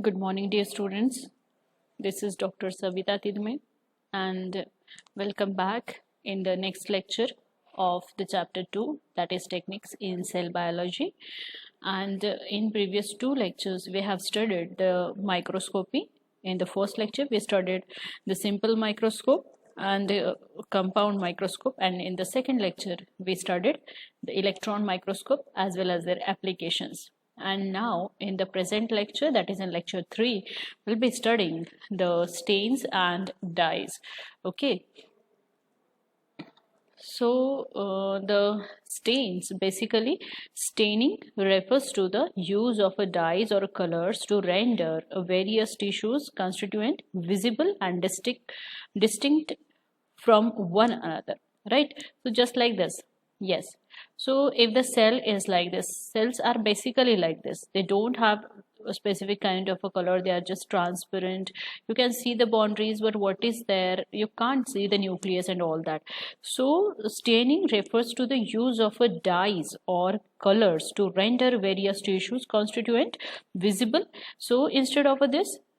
Good morning, dear students. This is Dr. Savita Tidme, and welcome back in the next lecture of the chapter 2, that is Techniques in Cell Biology. And in previous two lectures, we have studied the microscopy. In the first lecture, we studied the simple microscope and the compound microscope, and in the second lecture, we studied the electron microscope as well as their applications. And now in the present lecture, that is in lecture 3, we'll be studying the stains and dyes. Okay, so the stains, basically staining refers to the use of a dyes or colors to render various tissues constituent visible and distinct from one another, right? So just like this. Yes. So if the cell is like this, cells are basically like this. They don't have a specific kind of a color. They are just transparent. You can see the boundaries, but what is there? You can't see the nucleus and all that. So staining refers to the use of a dyes or colors to render various tissues constituent visible. So instead of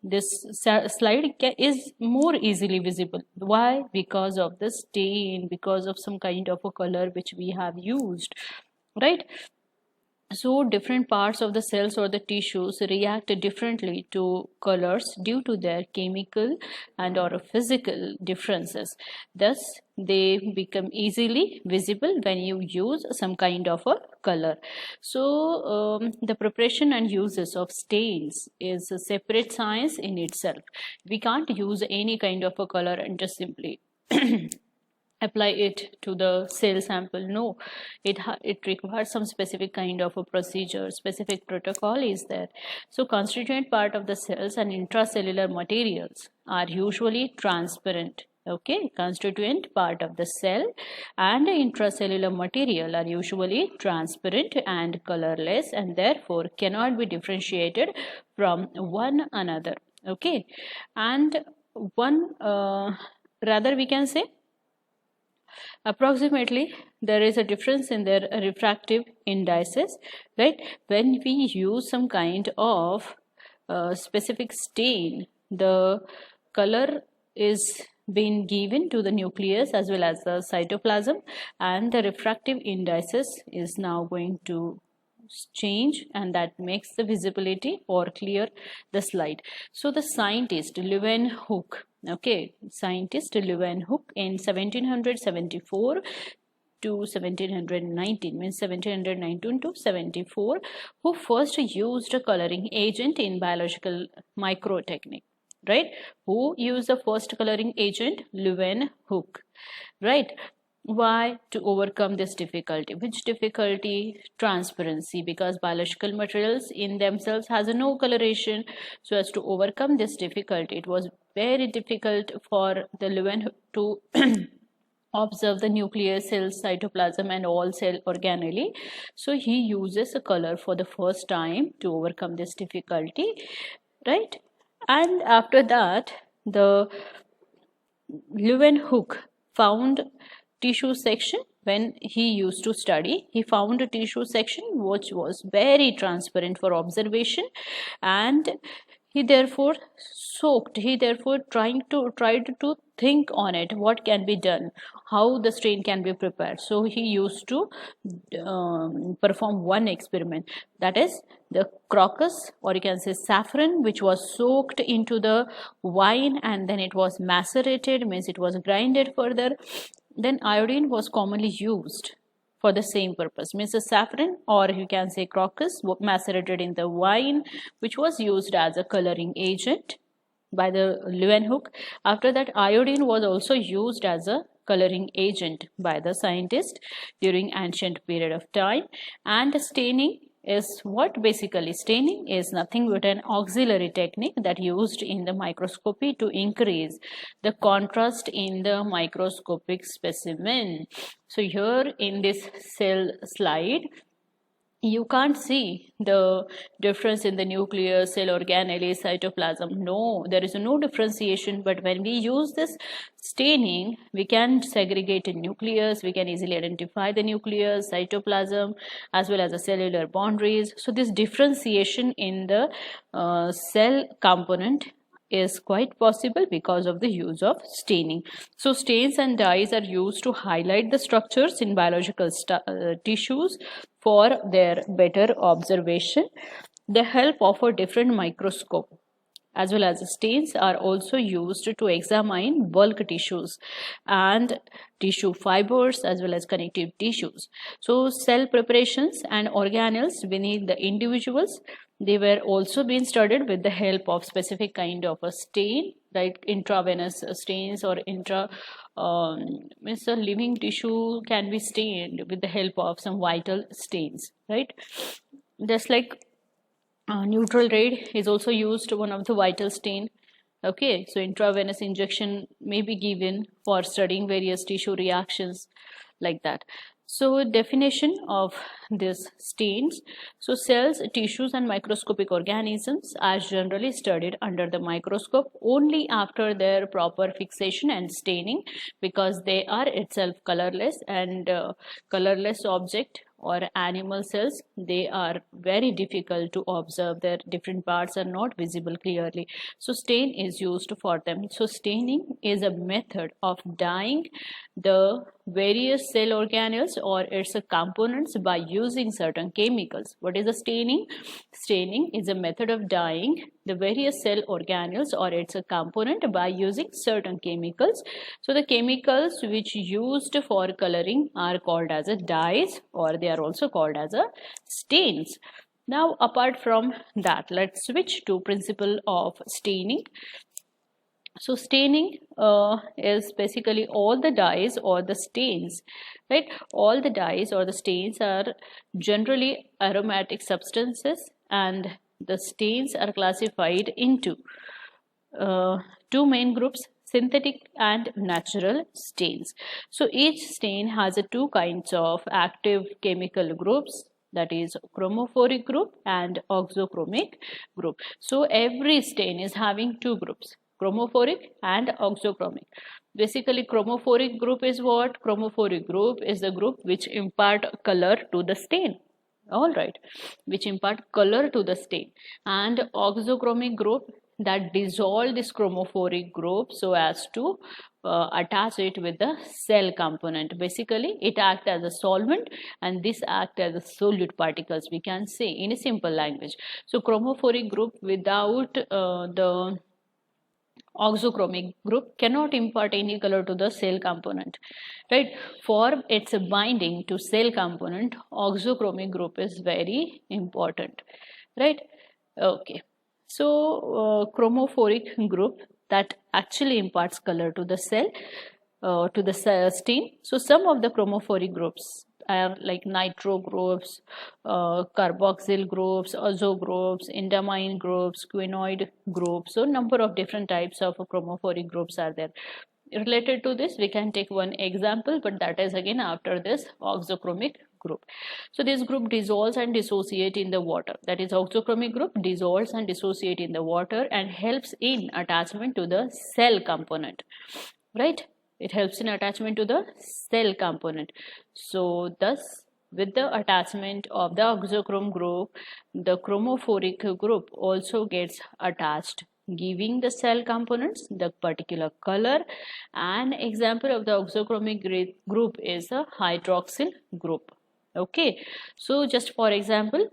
this slide is more easily visible. Why? Because of the stain, because of some kind of a color which we have used, right? So different parts of the cells or the tissues react differently to colors due to their chemical and or physical differences. Thus, they become easily visible when you use some kind of a color. So the preparation and uses of stains is a separate science in itself. We can't use any kind of a color and just simply apply it to the cell sample. No, it requires some specific kind of a procedure, specific protocol is there. So constituent part of the cells and intracellular materials are usually transparent. Okay, constituent part of the cell and intracellular material are usually transparent and colorless and therefore cannot be differentiated from one another. Okay, and one rather we can say approximately there is a difference in their refractive indices, right? When we use some kind of specific stain, the color is being given to the nucleus as well as the cytoplasm, and the refractive indices is now going to change, and that makes the visibility or clear the slide. So the scientist Leeuwenhoek, scientist Leeuwenhoek in 1774 to 1719, means 1719 to 74, who first used a coloring agent in biological microtechnique, right? Who used the first coloring agent? Leeuwenhoek, right? Why? To overcome this difficulty. Which difficulty? Transparency, because biological materials in themselves has a no coloration. So as to overcome this difficulty, it was very difficult for the Leeuwenhoek to observe the nucleus, cells, cytoplasm and all cell organelle. So he uses a color for the first time to overcome this difficulty, right? And after that, the Leeuwenhoek found tissue section. When he used to study, he found a tissue section which was very transparent for observation, and he therefore tried to think on it, what can be done, how the strain can be prepared. So he used to perform one experiment, that is the crocus, or you can say saffron, which was soaked into the wine and then it was macerated, means it was grinded further. Then iodine was commonly used for the same purpose, means the saffron, or you can say crocus, macerated in the wine, which was used as a coloring agent by the Leeuwenhoek. After that, iodine was also used as a coloring agent by the scientist during ancient period of time. And staining is what? Basically staining is nothing but an auxiliary technique that used in the microscopy to increase the contrast in the microscopic specimen. So here in this cell slide, you can't see the difference in the nucleus, cell organelle, cytoplasm. No, there is no differentiation. But when we use this staining, we can segregate a nucleus, we can easily identify the nucleus, cytoplasm, as well as the cellular boundaries. So this differentiation in the cell component is quite possible because of the use of staining. So stains and dyes are used to highlight the structures in biological tissues for their better observation. The help of a different microscope as well as stains are also used to examine bulk tissues and tissue fibers as well as connective tissues. So cell preparations and organelles beneath the individuals, they were also being studied with the help of specific kind of a stain, like intravenous stains or means the living tissue can be stained with the help of some vital stains, right? Just like neutral red is also used, one of the vital stain. Okay, so intravenous injection may be given for studying various tissue reactions like that. So definition of these stains. So cells, tissues and microscopic organisms are generally studied under the microscope only after their proper fixation and staining, because they are itself colorless, and colorless object or animal cells, they are very difficult to observe. Their different parts are not visible clearly, so stain is used for them. So staining is a method of dyeing the various cell organelles or its components by using certain chemicals. What is the staining? Staining is a method of dyeing the various cell organelles or its component by using certain chemicals. So the chemicals which used for coloring are called as a dyes, or they are also called as a stains. Now apart from that, let's switch to principle of staining. So staining is basically all the dyes or the stains, right? All the dyes or the stains are generally aromatic substances, and the stains are classified into two main groups: synthetic and natural stains. So each stain has two kinds of active chemical groups, that is chromophoric group and oxochromic group. So every stain is having two groups, chromophoric and oxochromic. Basically, chromophoric group is what? Chromophoric group is the group which impart color to the stain. All right, which impart color to the stain. And oxochromic group that dissolve this chromophoric group so as to attach it with the cell component. Basically, it acts as a solvent, and this acts as a solute particles, we can say in a simple language. So chromophoric group without the oxochromic group cannot impart any color to the cell component, right? For its binding to cell component, oxochromic group is very important, right? Okay, so chromophoric group that actually imparts color to the cell, to the stain. So some of the chromophoric groups are like nitro groups, carboxyl groups, azo groups, endamine groups, quinoid groups. So number of different types of chromophoric groups are there. Related to this, we can take one example, but that is again after this oxochromic group. So this group dissolves and dissociate in the water. That is, oxochromic group dissolves and dissociate in the water and helps in attachment to the cell component, right? It helps in attachment to the cell component. So thus, with the attachment of the oxochrome group, the chromophoric group also gets attached, giving the cell components the particular color. An example of the oxochromic group is a hydroxyl group. Okay, so just for example,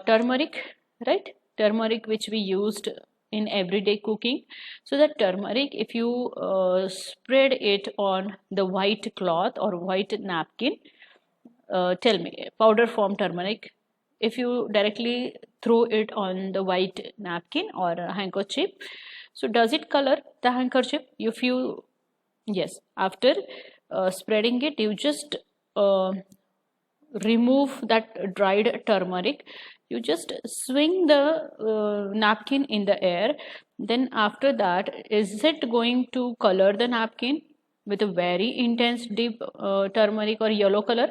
turmeric, right? Turmeric which we used in everyday cooking. So the turmeric, if you spread it on the white cloth or white napkin, tell me, powder form turmeric, if you directly throw it on the white napkin or a handkerchief, so does it color the handkerchief? If you, yes, after spreading it, you just remove that dried turmeric, you just swing the napkin in the air, then after that, is it going to color the napkin with a very intense deep turmeric or yellow color?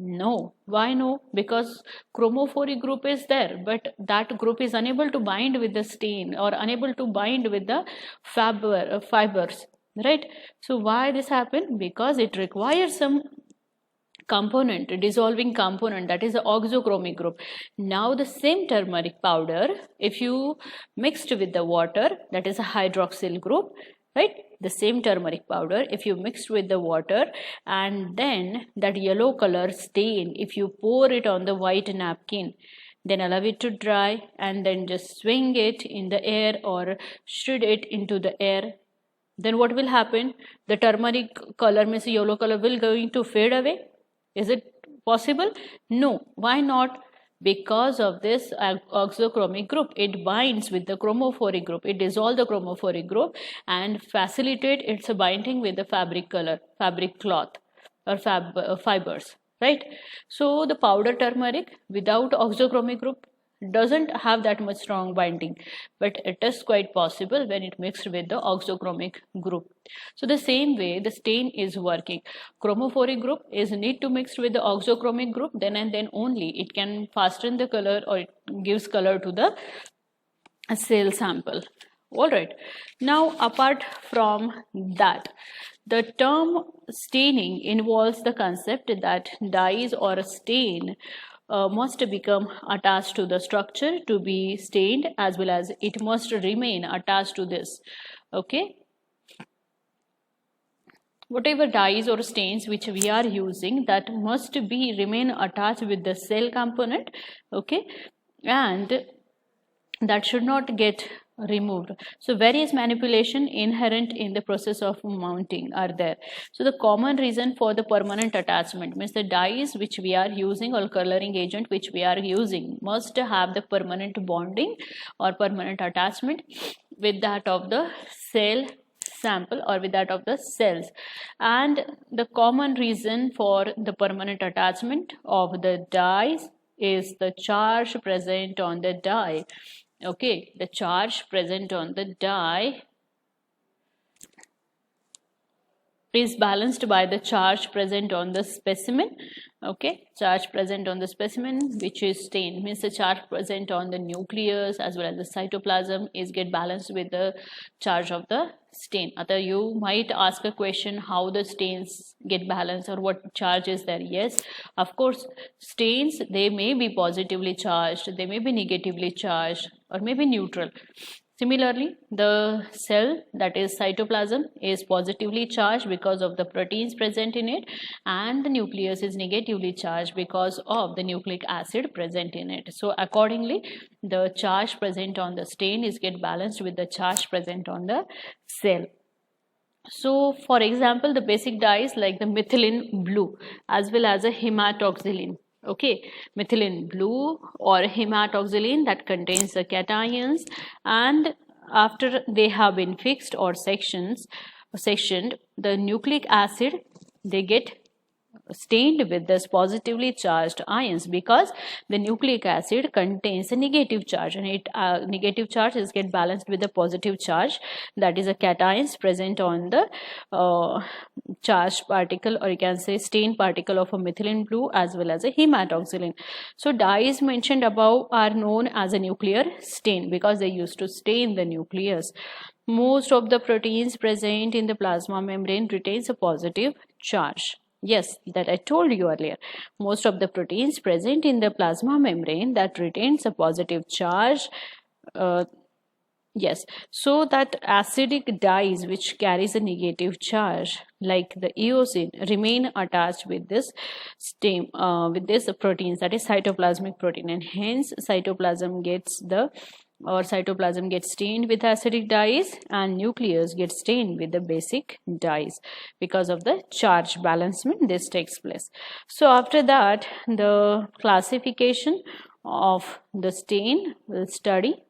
No. Why no? Because chromophoric group is there, but that group is unable to bind with the stain or unable to bind with the fibers, right? So why this happened? Because it requires some component, dissolving component, that is the oxochromic group. Now the same turmeric powder, if you mixed with the water, that is a hydroxyl group, right? The same turmeric powder, if you mixed with the water, and then that yellow color stain, if you pour it on the white napkin, then allow it to dry, and then just swing it in the air or shred it into the air, then what will happen? The turmeric color, means yellow color, will going to fade away. Is it possible? No. Why not? Because of this oxochromic group, it binds with the chromophoric group, it dissolves the chromophoric group and facilitate its binding with the fabric color, fabric cloth or fibers, right? So the powder turmeric without oxochromic group doesn't have that much strong binding, but it is quite possible when it mixed with the oxochromic group. So the same way the stain is working. Chromophoric group is need to mix with the oxochromic group, then and then only it can fasten the color or it gives color to the cell sample. All right. Now apart from that, the term staining involves the concept that dyes or a stain must become attached to the structure to be stained, as well as it must remain attached to this. Okay. Whatever dyes or stains which we are using, that must be remain attached with the cell component. Okay. And that should not get removed. So various manipulation inherent in the process of mounting are there. So the common reason for the permanent attachment means the dyes which we are using or coloring agent which we are using must have the permanent bonding or permanent attachment with that of the cell sample or with that of the cells. And the common reason for the permanent attachment of the dyes is the charge present on the dye. Okay, the charge present on the dye is balanced by the charge present on the specimen. Okay, charge present on the specimen which is stained, means the charge present on the nucleus as well as the cytoplasm is get balanced with the charge of the stain. Other you might ask a question, how the stains get balanced or what charge is there? Yes, of course, stains, they may be positively charged, they may be negatively charged, or maybe neutral. Similarly, the cell, that is cytoplasm, is positively charged because of the proteins present in it, and the nucleus is negatively charged because of the nucleic acid present in it. So accordingly, the charge present on the stain is get balanced with the charge present on the cell. So for example, the basic dyes like the methylene blue as well as a hematoxylin. Okay, methylene blue or hematoxylin, that contains the cations, and after they have been fixed or sectioned, the nucleic acid, they get stained with this positively charged ions because the nucleic acid contains a negative charge, and it negative charge is get balanced with the positive charge, that is a cations present on the charged particle, or you can say stain particle of a methylene blue as well as a hematoxylin. So dyes mentioned above are known as a nuclear stain because they used to stain the nucleus. Most of the proteins present in the plasma membrane retains a positive charge. Yes, that I told you earlier. Most of the proteins present in the plasma membrane that retains a positive charge. Yes, so that acidic dyes which carries a negative charge, like the eosin, remain attached with this stem, with this proteins, that is cytoplasmic protein, and hence cytoplasm gets stained with acidic dyes, and nucleus gets stained with the basic dyes because of the charge balancement. This takes place. So after that, the classification of the stain will study.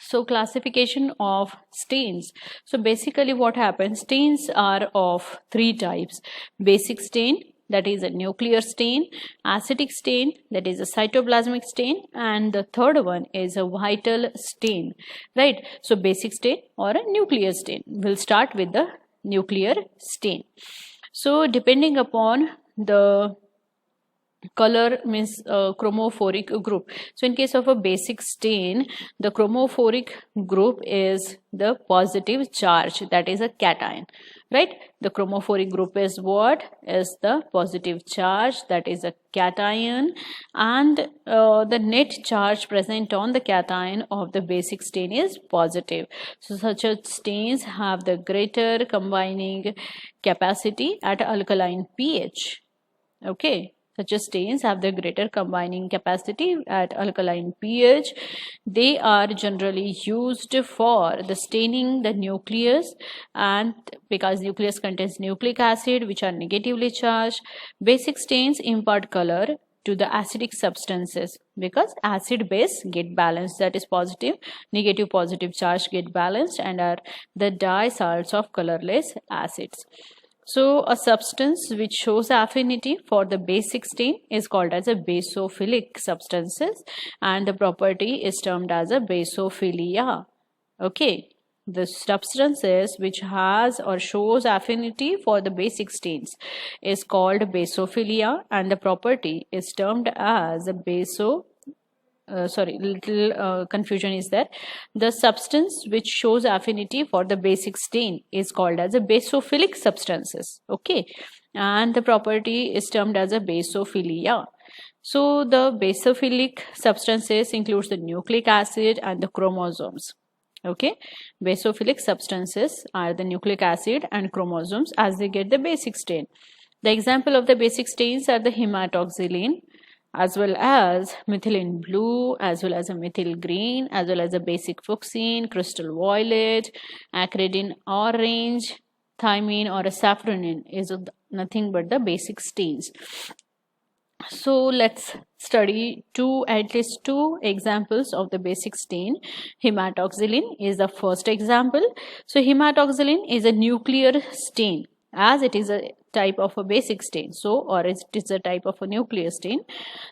So classification of stains. So basically what happens, stains are of three types: basic stain, that is a nuclear stain; acidic stain, that is a cytoplasmic stain; and the third one is a vital stain, right? So basic stain or a nuclear stain. We'll start with the nuclear stain. So depending upon the color means chromophoric group. So in case of a basic stain, the chromophoric group is the positive charge, that is a cation, right? The chromophoric group is what? Is the positive charge, that is a cation, and the net charge present on the cation of the basic stain is positive. So such stains have the greater combining capacity at alkaline pH. Okay, such stains have the greater combining capacity at alkaline pH. They are generally used for the staining the nucleus, and because nucleus contains nucleic acid which are negatively charged, basic stains impart color to the acidic substances because acid base get balanced, that is positive negative positive charge get balanced and are the dye salts of colorless acids. So a substance which shows affinity for the basic stain is called as a basophilic substances, and the property is termed as a basophilia. Okay, the substances which has or shows affinity for the basic stains is called basophilia, and the property is termed as a confusion is there. The substance which shows affinity for the basic stain is called as a basophilic substances. Okay, and the property is termed as a basophilia. So the basophilic substances includes the nucleic acid and the chromosomes. Okay, basophilic substances are the nucleic acid and chromosomes as they get the basic stain. The example of the basic stains are the hematoxylin, as well as methylene blue, as well as a methyl green, as well as a basic fuchsine, crystal violet, acridine orange, thymine or a safranin is nothing but the basic stains. So let's study at least two examples of the basic stain. Hematoxylin is the first example. So hematoxylin is a nuclear stain, as it is a type of a basic stain, or it is a type of a nuclear stain.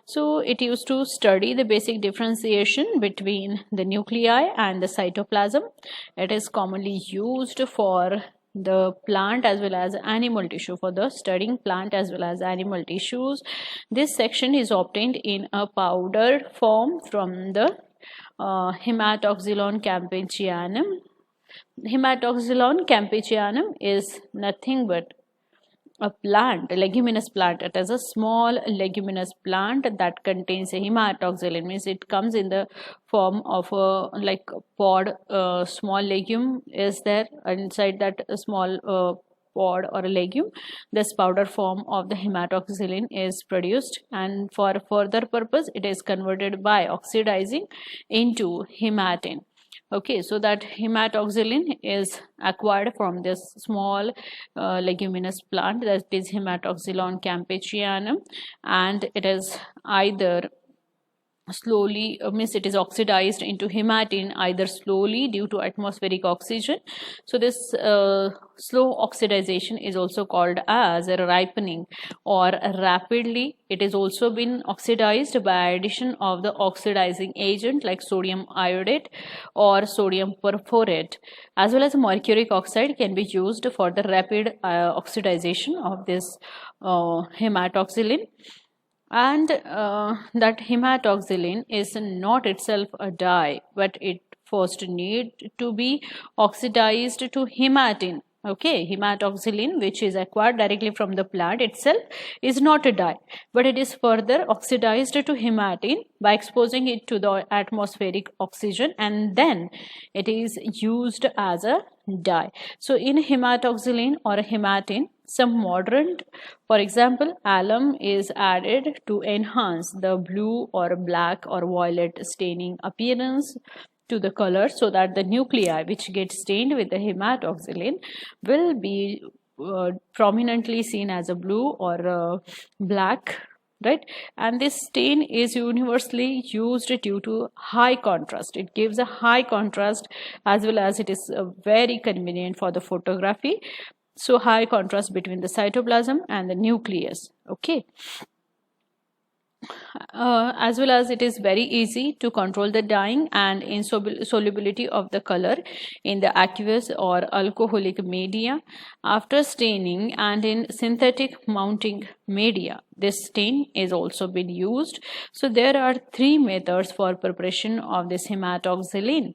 So it used to study the basic differentiation between the nuclei and the cytoplasm. It is commonly used for the plant as well as animal tissue, for the studying plant as well as animal tissues. This section is obtained in a powder form from the Hematoxylon campanianum. Hematoxylon campanianum is nothing but a plant, a leguminous plant. It is a small leguminous plant that contains a hematoxylin, means it comes in the form of a like pod. Small legume is there inside that small pod or a legume. This powder form of the hematoxylin is produced, and for further purpose it is converted by oxidizing into hematin. Okay, so that hematoxylin is acquired from this small leguminous plant, that is Hematoxylon campanianum, and it is either slowly means it is oxidized into hematin either slowly due to atmospheric oxygen. So this slow oxidization is also called as a ripening, or rapidly it is also been oxidized by addition of the oxidizing agent like sodium iodate or sodium perforate, as well as mercuric oxide can be used for the rapid oxidization of this hematoxylin. And that hematoxylin is not itself a dye, but it first need to be oxidized to hematin. Okay, hematoxylin, which is acquired directly from the plant itself, is not a dye, but it is further oxidized to hematin by exposing it to the atmospheric oxygen, and then it is used as a dye. So in hematoxylin or hematin, some mordant, for example alum, is added to enhance the blue or black or violet staining appearance to the color, so that the nuclei which get stained with the hematoxylin will be prominently seen as a blue or black, right? And this stain is universally used due to high contrast. It gives a high contrast, as well as it is very convenient for the photography. So high contrast between the cytoplasm and the nucleus. Okay, As well as it is very easy to control the dyeing and insolubility of the color in the aqueous or alcoholic media after staining, and in synthetic mounting media this stain is also been used. So there are three methods for preparation of this hematoxylin,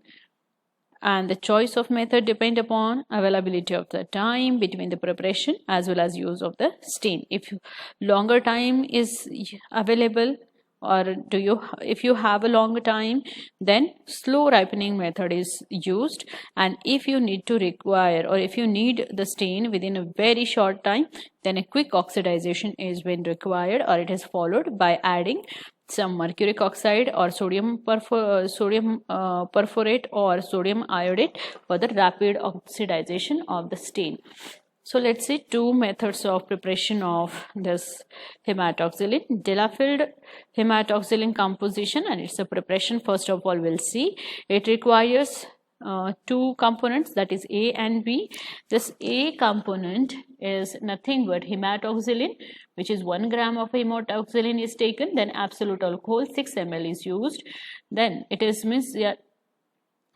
and the choice of method depend upon availability of the time between the preparation as well as use of the stain. If longer time is available, or if you have a longer time, then slow ripening method is used, and if you need to require, or if you need the stain within a very short time, then a quick oxidization is been required, or it is followed by adding some mercuric oxide or sodium perforate or sodium iodate for the rapid oxidization of the stain. So let's see two methods of preparation of this hematoxylin. Delafield hematoxylin composition and its a preparation. First of all, we'll see it requires two components, that is A and B. This A component is nothing but hematoxylin, which is 1 gram of hematoxylin is taken, then absolute alcohol 6 ml is used. Then it is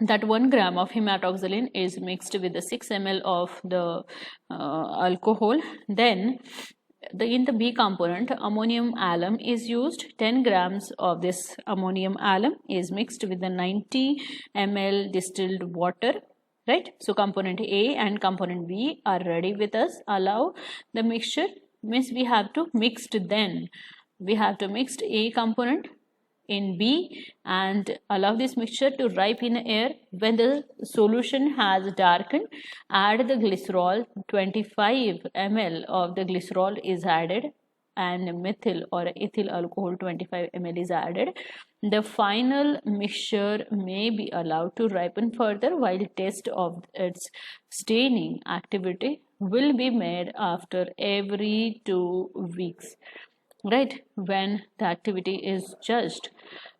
that 1 gram of hematoxylin is mixed with the 6 ml of the alcohol. Then in the B component, ammonium alum is used. 10 grams of this ammonium alum is mixed with the 90 ml distilled water. Right? So component A and component B are ready with us. Allow the mixture, means we have to mix then. We have to mix A component in B and allow this mixture to ripe in air. When the solution has darkened, add the glycerol. 25 ml of the glycerol is added, and methyl or ethyl alcohol 25 ml is added. The final mixture may be allowed to ripen further, while test of its staining activity will be made after every 2 weeks. Right? When the activity is judged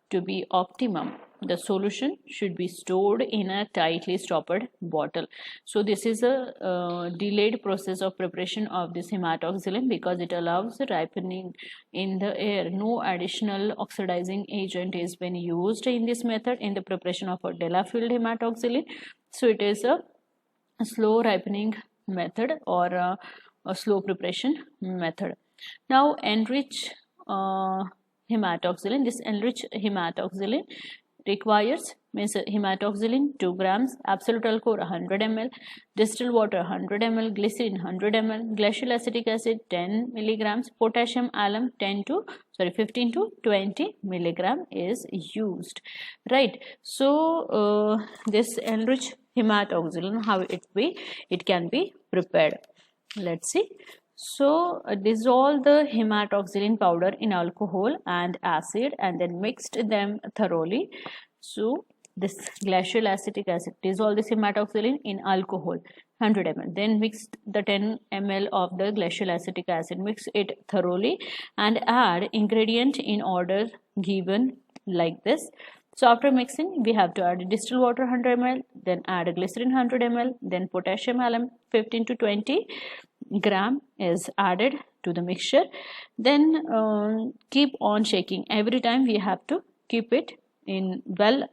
to be optimum, the solution should be stored in a tightly stoppered bottle. So this is a delayed process of preparation of this hematoxylin because it allows the ripening in the air. No additional oxidizing agent is been used in this method in the preparation of a Delafield hematoxylin. So it is a slow ripening method or a slow preparation method. Now enrich hematoxylin. This enriched hematoxylin requires, means hematoxylin 2 grams, absolute alcohol 100 ml, distilled water 100 ml, glycerin 100 ml, glacial acetic acid 10 milligrams, potassium alum 15 to 20 milligram is used. Right? So this enriched hematoxylin, how it can be prepared. Let's see. So dissolve the hematoxylin powder in alcohol and acid and then mixed them thoroughly. So this glacial acetic acid, dissolve this hematoxylin in alcohol 100 ml, then mix the 10 ml of the glacial acetic acid, mix it thoroughly and add ingredient in order given like this. So after mixing, we have to add distilled water 100 ml, then add glycerin 100 ml, then potassium alum 15 to 20 gram is added to the mixture. Then keep on shaking. Every time we have to keep it in well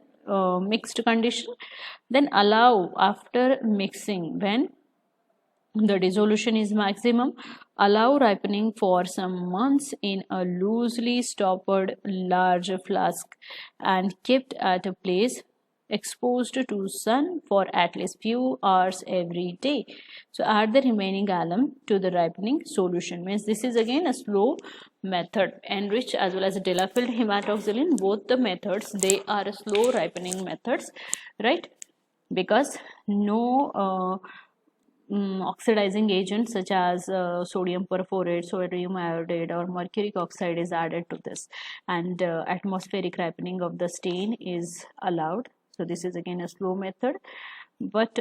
mixed condition. Then allow, after mixing, when the dissolution is maximum, allow ripening for some months in a loosely stoppered large flask and kept at a place exposed to sun for at least few hours every day. So add the remaining alum to the ripening solution. Means this is again a slow method. Enrich as well as Delafield hematoxylin, both the methods, they are slow ripening methods, right? Because no oxidizing agents such as sodium perforate, sodium iodide or mercuric oxide is added to this, and atmospheric ripening of the stain is allowed. So this is again a slow method. But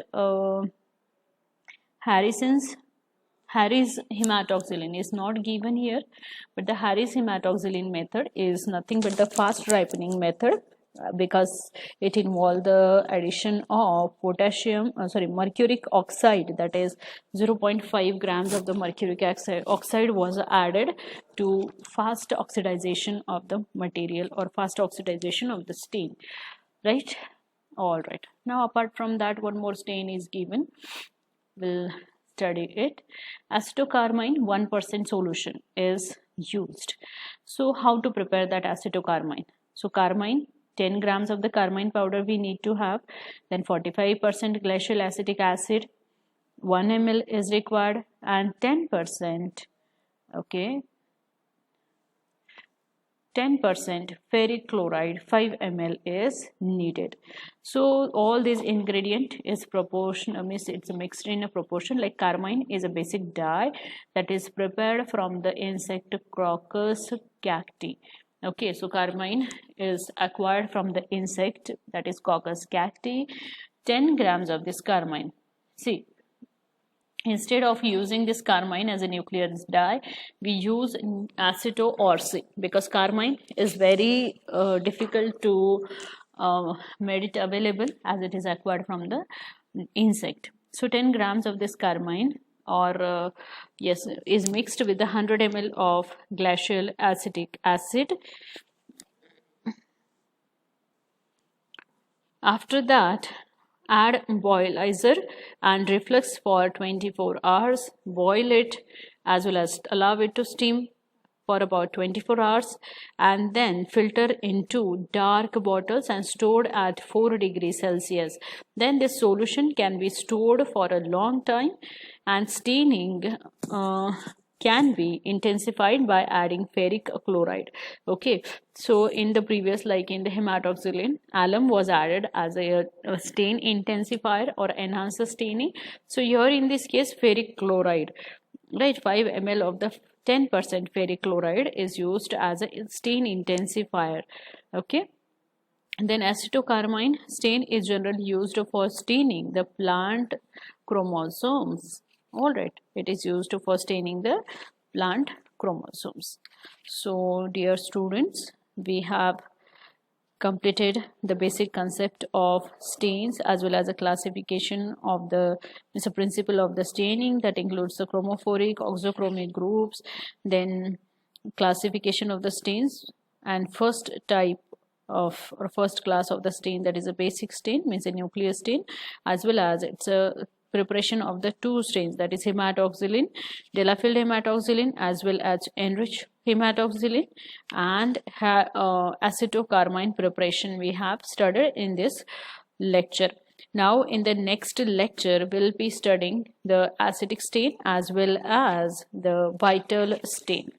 Harris hematoxylin is not given here, but the Harris hematoxylin method is nothing but the fast ripening method because it involved the addition of mercuric oxide, that is 0.5 grams of the mercuric oxide was added to fast oxidization of the material or fast oxidization of the stain, right? All right, now apart from that, one more stain is given, we'll study it. Acetocarmine 1% solution is used. So how to prepare that acetocarmine? So carmine, 10 grams of the carmine powder we need to have, then 45% glacial acetic acid, 1 ml is required, and 10%, okay, 10% ferric chloride 5 ml is needed. So all this ingredient is it's mixed in a proportion. Like carmine is a basic dye that is prepared from the insect Crocus cacti. Okay, so carmine is acquired from the insect, that is Crocus cacti. 10 grams of this carmine. See, instead of using this carmine as a nuclear dye, we use aceto-orsi, because carmine is very difficult to made it available as it is acquired from the insect. So 10 grams of this carmine is mixed with 100 ml of glacial acetic acid. After that, add boilizer and reflux for 24 hours. Boil it as well as allow it to steam for about 24 hours, and then filter into dark bottles and stored at 4 degrees Celsius. Then this solution can be stored for a long time, and staining can be intensified by adding ferric chloride. Okay, so in the previous, like in the hematoxylin, alum was added as a stain intensifier or enhancer staining. So here in this case, ferric chloride, right, 5 ml of the 10% ferric chloride is used as a stain intensifier. Okay, and then acetocarmine stain is generally used for staining the plant chromosomes. All right, it is used for staining the plant chromosomes. So dear students, we have completed the basic concept of stains as well as a classification of it's a principle of the staining that includes the chromophoric, oxochromic groups, then classification of the stains, and first type of or first class of the stain, that is a basic stain, means a nuclear stain, as well as it's a preparation of the two stains, that is hematoxylin, Delafield hematoxylin as well as enriched hematoxylin, and acetocarmine preparation we have studied in this lecture. Now in the next lecture we'll be studying the acidic stain as well as the vital stain.